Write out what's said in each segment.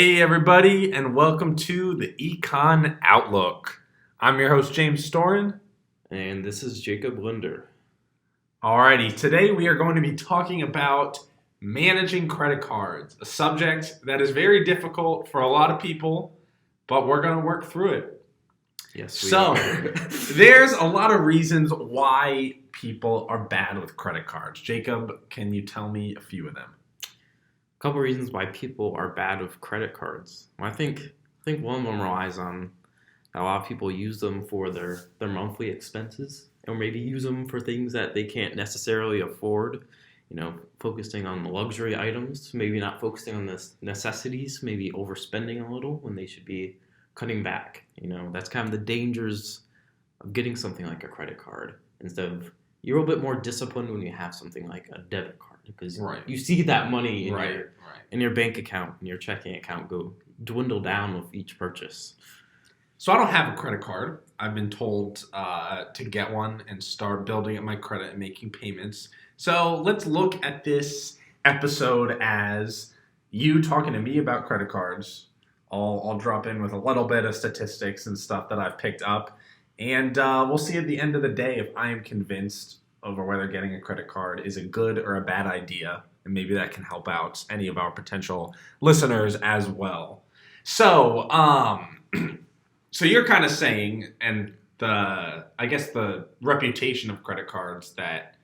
Hey everybody, and welcome to the Econ Outlook. I'm your host James Storin. And this is Jacob Linder. Alrighty, today we are going to be talking about managing credit cards, a subject that is very difficult for a lot of people, but we're going to work through it. Yes, we So, are. there's a lot of reasons why people are bad with credit cards. Jacob, can you tell me a few of them? A couple reasons why people are bad with credit cards. Well, I think one of them relies on a lot of people use them for their monthly expenses, or maybe use them for things that they can't necessarily afford. Focusing on the luxury items, maybe not focusing on the necessities, maybe overspending a little when they should be cutting back. That's kind of the dangers of getting something like a credit card. Instead of, you're a little bit more disciplined when you have something like a debit card, because you see that money in your bank account, in your checking account, go dwindle down with each purchase. So I don't have a credit card. I've been told to get one and start building up my credit and making payments. So let's look at this episode as you talking to me about credit cards. I'll drop in with a little bit of statistics and stuff that I've picked up. And we'll see at the end of the day if I am convinced over whether getting a credit card is a good or a bad idea. And maybe that can help out any of our potential listeners as well. So, so you're kind of saying, and I guess the reputation of credit cards that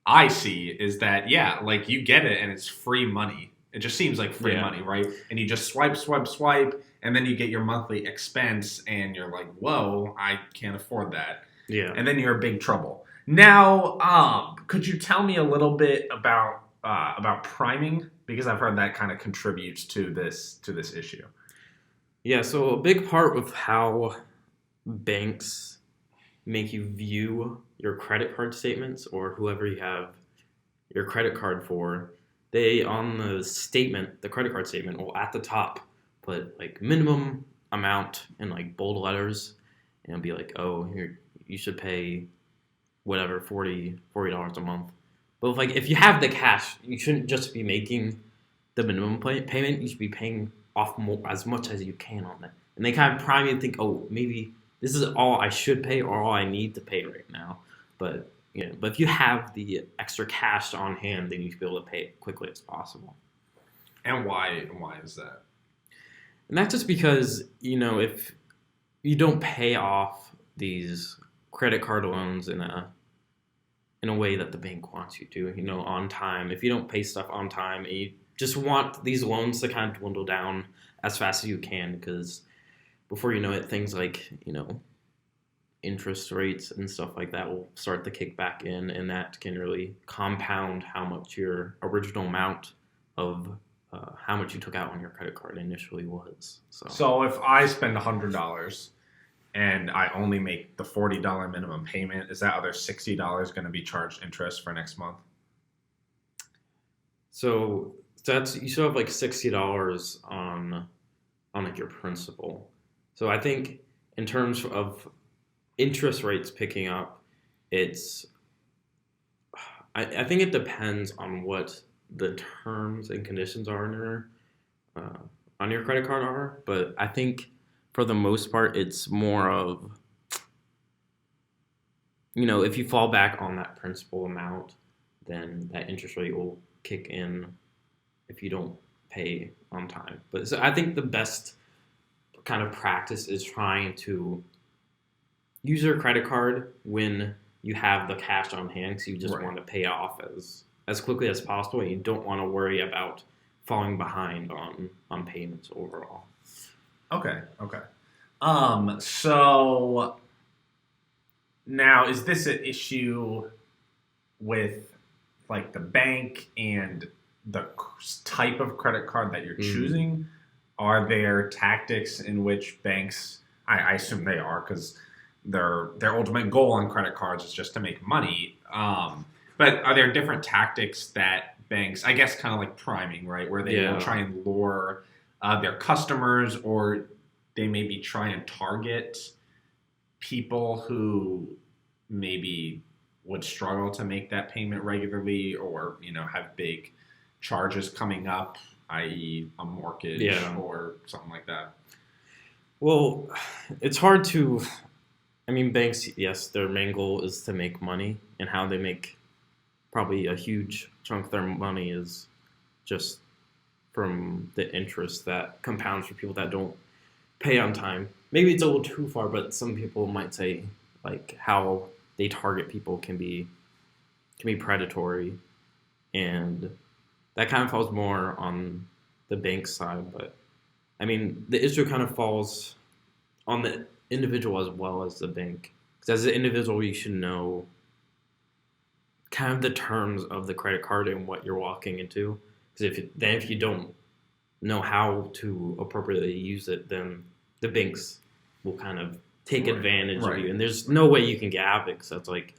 I see is that, yeah, like you get it and it's free money. It just seems like free money, right? And you just swipe, and then you get your monthly expense and you're like, whoa, I can't afford that. Yeah. And then you're in big trouble. Now, could you tell me a little bit about priming? Because I've heard that kind of contributes to this issue. Yeah, so a big part of how banks make you view your credit card statements, or whoever you have your credit card for, they, on the credit card statement, will at the top put like minimum amount in like bold letters, and it'll be like, oh, you should pay whatever, $40 a month. But if you have the cash, you shouldn't just be making the minimum payment. You should be paying off as much as you can on that. And they kind of prime you to think, oh, maybe this is all I should pay or all I need to pay right now. But if you have the extra cash on hand, then you should be able to pay it quickly as possible. And why is that? And that's just because, if you don't pay off these credit card loans in a way that the bank wants you to, on time. If you don't pay stuff on time, and you just want these loans to kind of dwindle down as fast as you can, because before you know it, things like, interest rates and stuff like that will start to kick back in, and that can really compound how much your original amount of how much you took out on your credit card initially was. So if I spend $100 and I only make the $40 minimum payment, is that other $60 going to be charged interest for next month? So you still have like $60 on like your principal. So I think in terms of interest rates picking up, I think it depends on what the terms and conditions are on your credit card are. But I think for the most part, it's more of, if you fall back on that principal amount, then that interest rate will kick in if you don't pay on time. But so I think the best kind of practice is trying to use your credit card when you have the cash on hand, because you just want to pay off as quickly as possible, and you don't want to worry about falling behind on payments overall. Okay. So now, is this an issue with like the bank and the type of credit card that you're choosing? Are there tactics in which banks, I assume they are, because their ultimate goal on credit cards is just to make money. But are there different tactics that banks, I guess kind of like priming, right, where they will try and lure their customers, or they maybe try and target people who maybe would struggle to make that payment regularly, or have big charges coming up? i.e. a mortgage Yeah. or something like that? Well, it's hard to. I mean, banks, yes, their main goal is to make money, and how they make probably a huge chunk of their money is just from the interest that compounds for people that don't pay on time. Maybe it's a little too far, but some people might say like how they target people can be predatory, and that kind of falls more on the bank side. But I mean, the issue kind of falls on the individual as well as the bank. Because as an individual, you should know kind of the terms of the credit card and what you're walking into. Because if you don't know how to appropriately use it, then the banks will kind of take advantage of you. And there's no way you can get out of it, because that's like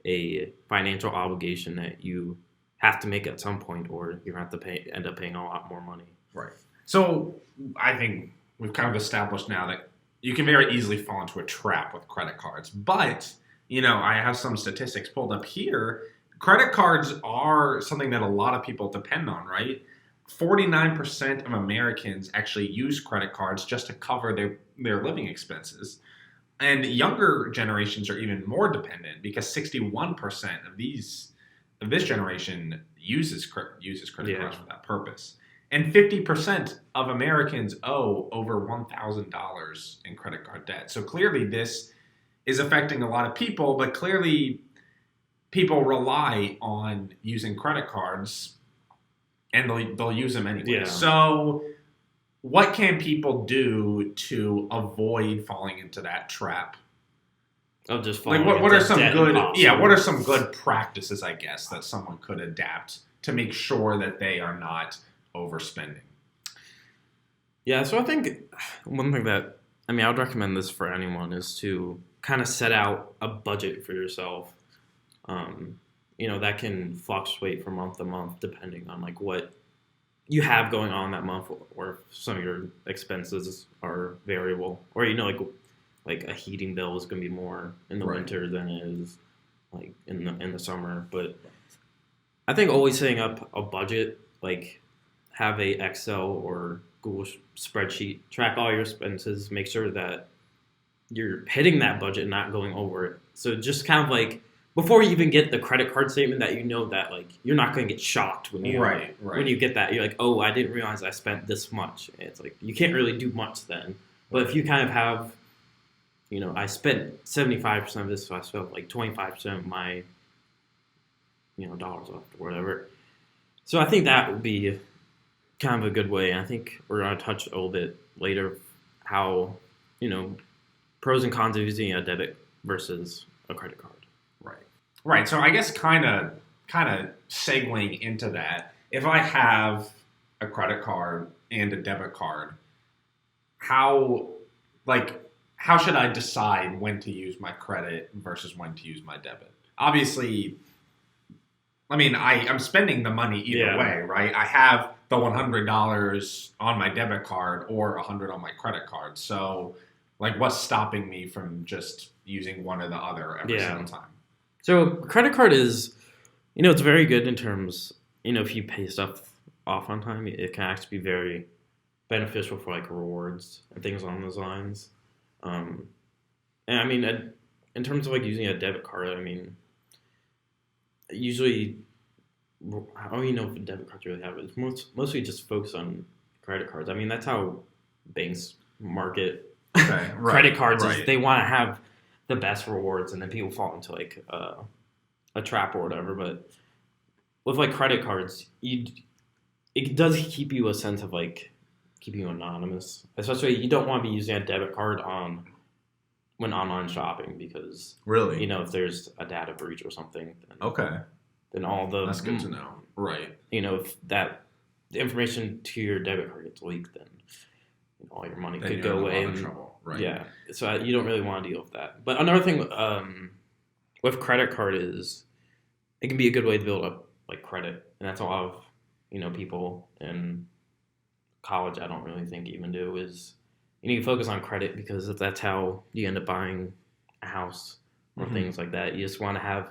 a financial obligation that you have to make at some point, or you're going to have to end up paying a lot more money. Right. So I think we've kind of established now that you can very easily fall into a trap with credit cards. But, I have some statistics pulled up here. Credit cards are something that a lot of people depend on, right? 49% of Americans actually use credit cards just to cover their living expenses. And younger generations are even more dependent, because 61% of this generation uses credit cards for that purpose. And 50% of Americans owe over $1,000 in credit card debt. So clearly this is affecting a lot of people, but clearly people rely on using credit cards, and they'll use them anyway. Yeah. So what can people do to avoid falling into that trap? Of just falling what are some good impossible. what are some good practices, I guess, that someone could adapt to make sure that they are not overspending? Yeah, so I think one thing that, I would recommend this for anyone, is to kind of set out a budget for yourself. That can fluctuate from month to month depending on like what you have going on that month, or if some of your expenses are variable, or like a heating bill is going to be more in the winter than it is like in the summer. But I think always setting up a budget, like have a Excel or Google spreadsheet, track all your expenses, make sure that you're hitting that budget and not going over it. So just kind of like before you even get the credit card statement, that that like you're not going to get shocked when you when you get that. You're like, oh, I didn't realize I spent this much. And it's like you can't really do much then. But if you kind of have, I spent 75% of this, so I still have like 25% of my dollars left or whatever. So I think that would be kind of a good way. And I think we're going to touch a little bit later how pros and cons of using a debit versus a credit card. Right. So I guess kind of segueing into that, if I have a credit card and a debit card, how should I decide when to use my credit versus when to use my debit? Obviously, I'm spending the money either way, right? I have the $100 on my debit card or $100 on my credit card. So, what's stopping me from just using one or the other every single time? So credit card is, it's very good in terms, if you pay stuff off on time, it can actually be very beneficial for like rewards and things along those lines. And in terms of like using a debit card, usually, I don't even know if debit cards really have it. It's mostly just focus on credit cards. That's how banks market credit cards. Is they want to have the best rewards, and then people fall into like a trap or whatever. But with like credit cards, it does keep you a sense of like keeping you anonymous. Especially you don't want to be using a debit card when online shopping, because if there's a data breach or something, then all the that's good to know. Right. If the information to your debit card gets leaked, then all your money could go away. And trouble. Right. Yeah, so you don't really want to deal with that. But another thing with credit card is it can be a good way to build up like credit, and that's a lot of people in college I don't really think even do, is you focus on credit, because that's how you end up buying a house or things like that. You just want to have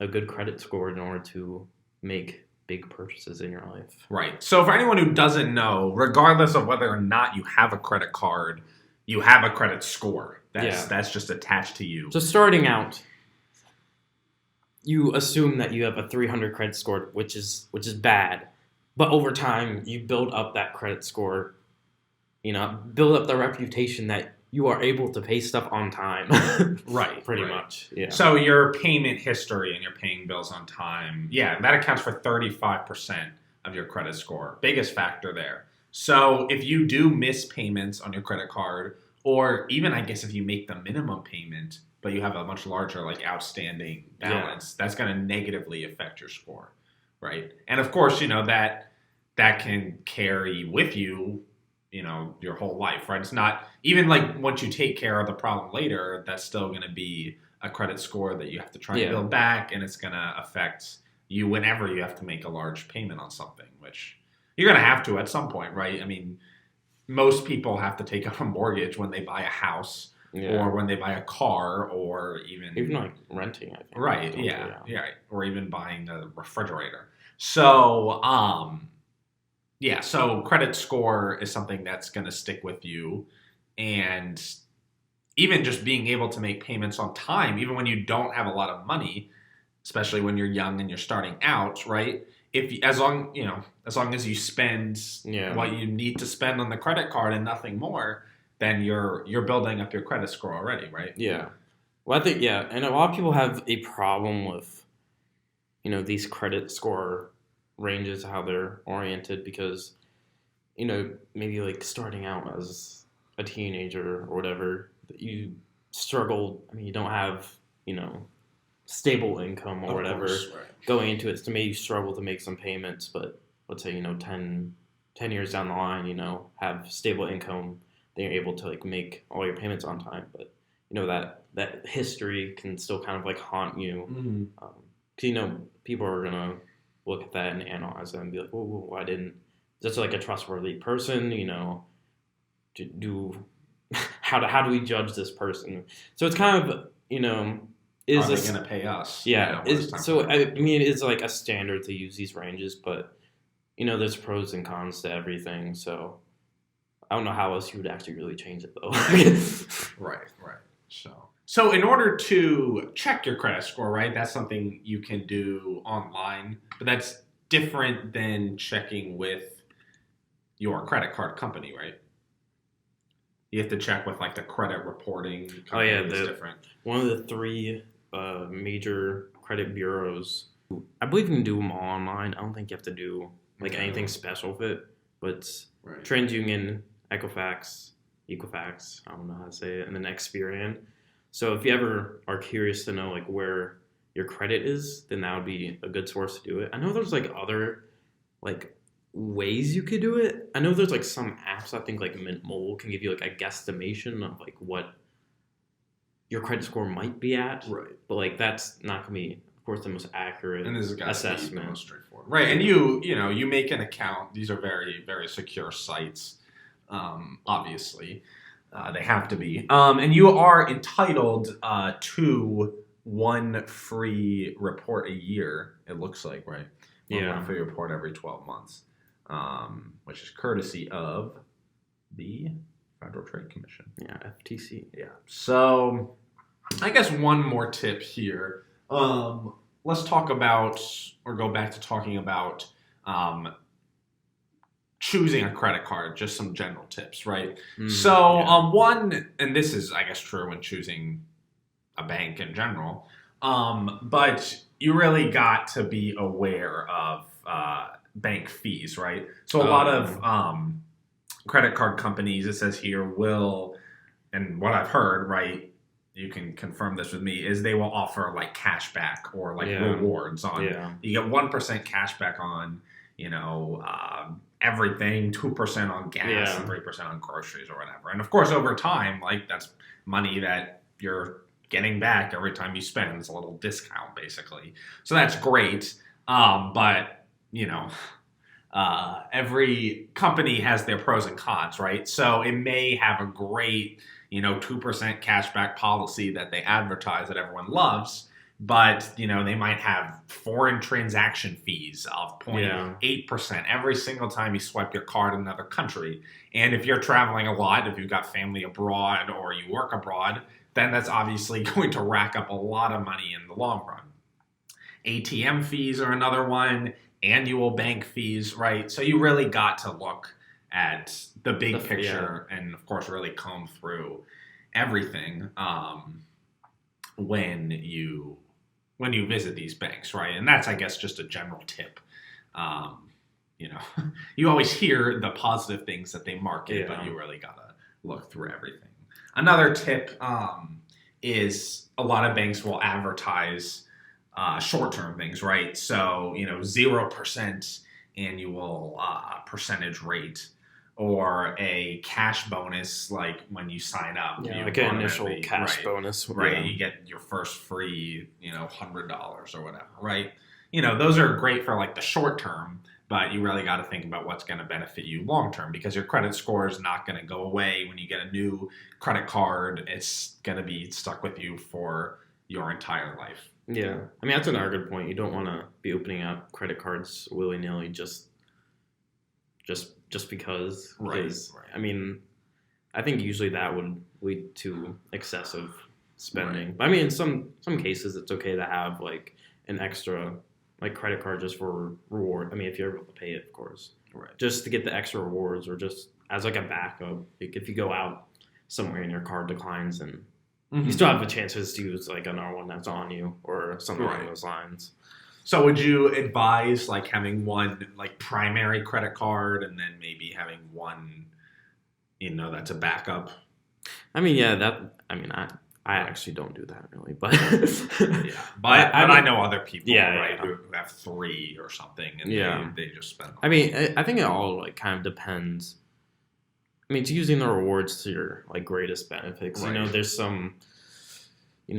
a good credit score in order to make big purchases in your life. Right. So for anyone who doesn't know, regardless of whether or not you have a credit card, you have a credit score. That's just attached to you. So starting out, you assume that you have a 300 credit score, which is bad. But over time, you build up that credit score, build up the reputation that you are able to pay stuff on time. Right. Pretty much. Yeah. So your payment history and you're paying bills on time, that accounts for 35% of your credit score. Biggest factor there. So if you do miss payments on your credit card, or even I guess if you make the minimum payment, but you have a much larger outstanding balance, that's going to negatively affect your score, right? And of course, that can carry with you, your whole life, right? It's not even once you take care of the problem later, that's still going to be a credit score that you have to try and build back, and it's going to affect you whenever you have to make a large payment on something, which you're going to have to at some point, right? I mean, most people have to take out a mortgage when they buy a house. Or when they buy a car, or even renting, I think. Right, or even buying a refrigerator. So, so credit score is something that's going to stick with you, and even just being able to make payments on time, even when you don't have a lot of money, especially when you're young and you're starting out, right? As long as you spend what you need to spend on the credit card and nothing more, then you're building up your credit score already, right? Yeah. Well, I think, and a lot of people have a problem with, these credit score ranges, how they're oriented, because, maybe starting out as a teenager or whatever, you struggle, you don't have, stable income or whatever going into it, so maybe you struggle to make some payments, but let's say, 10 years down the line, have stable income, then you're able to make all your payments on time, but that history can still kind of haunt you, because people are gonna look at that and analyze it and be like, "Oh, why didn't? Is this a trustworthy person? How do we judge this person?" So it's kind of is are they gonna pay us? Yeah. It is a standard to use these ranges, but there's pros and cons to everything, so. I don't know how else you would actually really change it, though. Right. So in order to check your credit score, right, that's something you can do online, but that's different than checking with your credit card company, right? You have to check with the credit reporting company. It's different. One of the 3 major credit bureaus, I believe you can do them all online. I don't think you have to do anything special with it, but TransUnion, Equifax, I don't know how to say it, and then Experian. So if you ever are curious to know where your credit is, then that would be a good source to do it. I know there's other ways you could do it. I know there's some apps, I think Mint Mobile can give you a guesstimation of what your credit score might be at. Right. But that's not gonna be, of course, the most accurate assessment. Be the most straightforward. Right. And you make an account. These are very, very secure sites. Obviously, they have to be. And you are entitled to one free report a year, it looks like, right? One free report every 12 months, which is courtesy of the Federal Trade Commission. Yeah, FTC. Yeah. So I guess one more tip here. Let's talk about, or go back to talking about choosing a credit card, just some general tips, right? One, and this is, I guess, true when choosing a bank in general, but you really got to be aware of bank fees, right? So a lot of credit card companies, it says here, will, and what I've heard, right, you can confirm this with me, is they will offer cash back or rewards on, you get 1% cash back on, everything, 2% on gas and 3% on groceries or whatever. And of course, over time, that's money that you're getting back every time you spend. It's a little discount, basically. So that's great. But, every company has their pros and cons, right? So it may have a great, 2% cashback policy that they advertise that everyone loves, but they might have foreign transaction fees of Yeah. 0.8% every single time you swipe your card in another country. And if you're traveling a lot, if you've got family abroad or you work abroad, then that's obviously going to rack up a lot of money in the long run. ATM fees are another one, annual bank fees, right? So you really got to look at the big picture and, of course, really comb through everything when you visit these banks, right? And that's, I guess, just a general tip. You always hear the positive things that they market, but you really gotta look through everything. Another tip is a lot of banks will advertise short-term things, right? So 0% annual percentage rate, or a cash bonus, like when you sign up. Yeah, like an initial cash bonus. Right, Yeah. you get your first free, $100 or whatever, right? Those are great for like the short term, but you really got to think about what's going to benefit you long term, because your credit score is not going to go away when you get a new credit card. It's going to be stuck with you for your entire life. Yeah, I mean, that's another good point. You don't want to be opening up credit cards willy-nilly just because. Right. I mean, I think usually that would lead to excessive spending. Right. But I mean, in some cases, it's okay to have like an extra like credit card just for reward. I mean, if you're able to pay it, of course. Right. Just to get the extra rewards, or just as like a backup. Like if you go out somewhere and your card declines, and you still have a chance to use like another one that's on you or something along those lines. So would you advise like having one like primary credit card and then maybe having one, that's a backup? I mean, I actually don't do that really, but yeah, but I know other people, right, who have three or something, and they just spend. I mean, I think it all like kind of depends. I mean, it's using the rewards to your like greatest benefits. Right. There's some,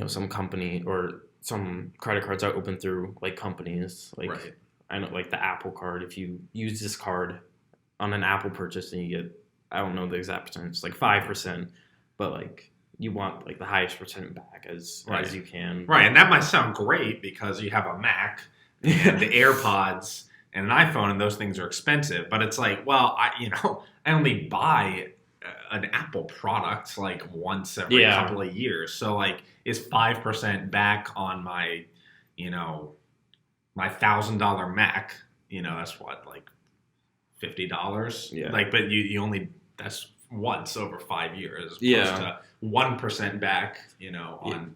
some company or some credit cards I open through like companies. Like I know, like the Apple card. If you use this card on an Apple purchase, and you get, I don't know the exact percentage, like 5%, but like you want like the highest percent back as you can. Right, and that might sound great because you have a Mac and the AirPods and an iPhone, and those things are expensive. But it's like, well, I only buy an Apple product like once every couple of years. So like, is 5% back on my, my $1,000 Mac? That's what, like $50. Yeah. Like, but you only, that's once over 5 years, as opposed to 1% back. On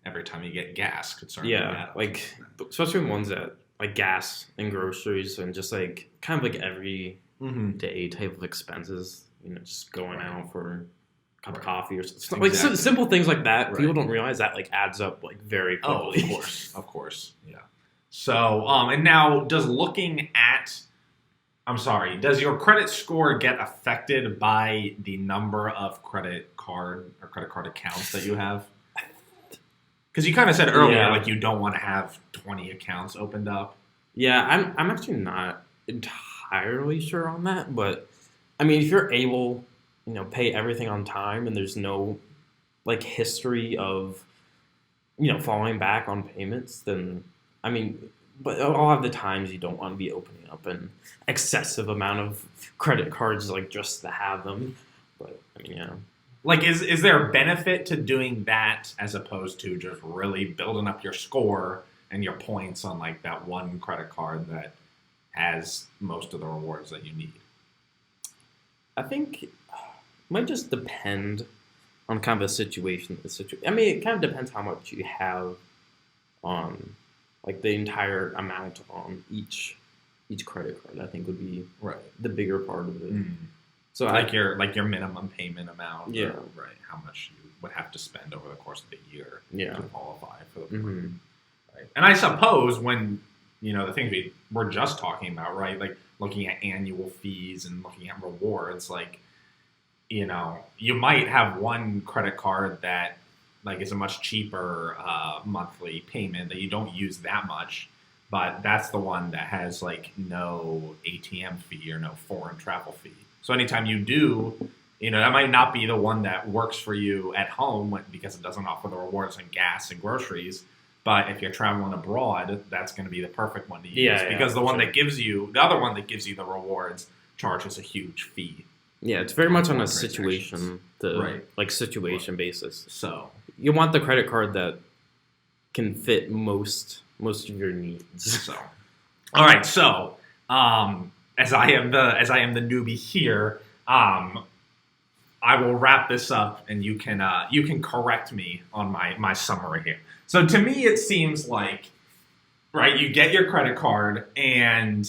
every time you get gas. Like especially ones that like gas and groceries and just like kind of like every day type of expenses. Just going out for a cup of coffee or something. Like simple things like that. People don't realize that like adds up like very quickly. Oh, of course. Yeah. So, and now does your credit score get affected by the number of credit card accounts that you have? Because you kind of said earlier, like you don't want to have 20 accounts opened up. Yeah, I'm actually not entirely sure on that, but I mean, if you're able, pay everything on time and there's no like history of, falling back on payments, then I mean, but a lot of the times you don't want to be opening up an excessive amount of credit cards like just to have them. But I mean, yeah. Like, is there a benefit to doing that as opposed to just really building up your score and your points on like that one credit card that has most of the rewards that you need? I think it might just depend on kind of a situation. I mean, it kind of depends how much you have on like the entire amount on each credit card. I think would be the bigger part of it. So like your minimum payment amount. Yeah. Or, how much you would have to spend over the course of the year to qualify for the program. Right. And I suppose when the things we were just talking about, right? Like looking at annual fees and looking at rewards, like, you might have one credit card that like is a much cheaper monthly payment that you don't use that much, but that's the one that has like no ATM fee or no foreign travel fee. So anytime you do, that might not be the one that works for you at home because it doesn't offer the rewards on gas and groceries. But if you're traveling abroad, that's going to be the perfect one to use Yeah, because the for one sure. that gives you the other one that gives you the rewards charges a huge fee. Yeah, it's very much on a Transactions. situation, Right. like situation basis. So You want the credit card that can fit most of your needs. So, all right. So, as I am the newbie here, I will wrap this up, and you can correct me on my summary here. So, to me, it seems like, right, you get your credit card, and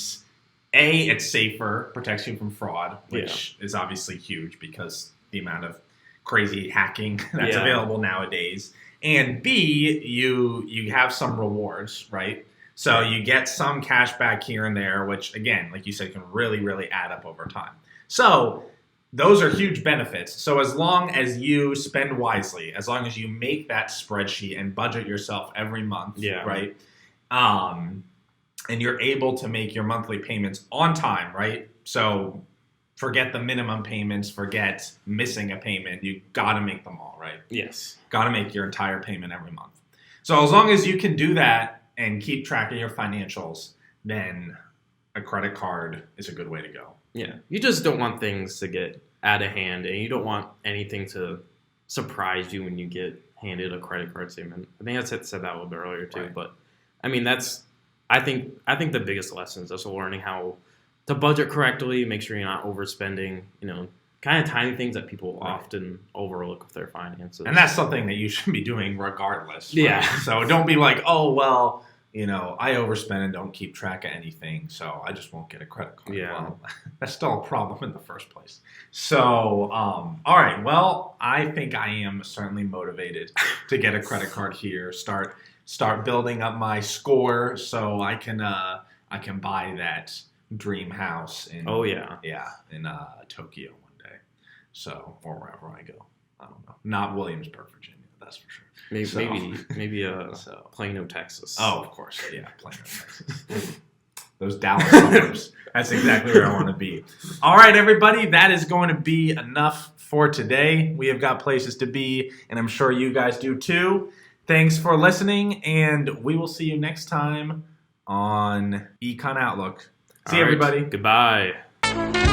it's safer, protects you from fraud, which is obviously huge because the amount of crazy hacking that's Yeah. available nowadays. And B, you have some rewards, right? So you get some cash back here and there, which again, like you said, can really, really add up over time. So those are huge benefits. So as long as you spend wisely, as long as you make that spreadsheet and budget yourself every month, Yeah. right? And you're able to make your monthly payments on time, right? So forget the minimum payments, forget missing a payment. You got to make them all, right? Yes. Got to make your entire payment every month. So as long as you can do that and keep track of your financials, then a credit card is a good way to go. Yeah. You just don't want things to get out of hand, and you don't want anything to surprise you when you get handed a credit card statement. I think I said that a little bit earlier too, Right. but I mean I think the biggest lesson is just learning how to budget correctly, make sure you're not overspending, kind of tiny things that people Right. often overlook with their finances. And that's something that you should be doing regardless. Right? Yeah. So don't be like, oh, well, I overspend and don't keep track of anything, so I just won't get a credit card. Yeah. Well, that's still a problem in the first place. So, all right. Well, I think I am certainly motivated to get a credit card here. Start building up my score so I can buy that dream house in in Tokyo one day. So, or wherever I go. I don't know. Not Williamsburg, Virginia. That's for sure. Maybe So. Plano, Texas. Oh, of course. Yeah, Plano, Texas. Those Dallas suburbs. That's exactly where I want to be. All right, everybody. That is going to be enough for today. We have got places to be, and I'm sure you guys do too. Thanks for listening, and we will see you next time on Econ Outlook. See you, All right. everybody. Goodbye.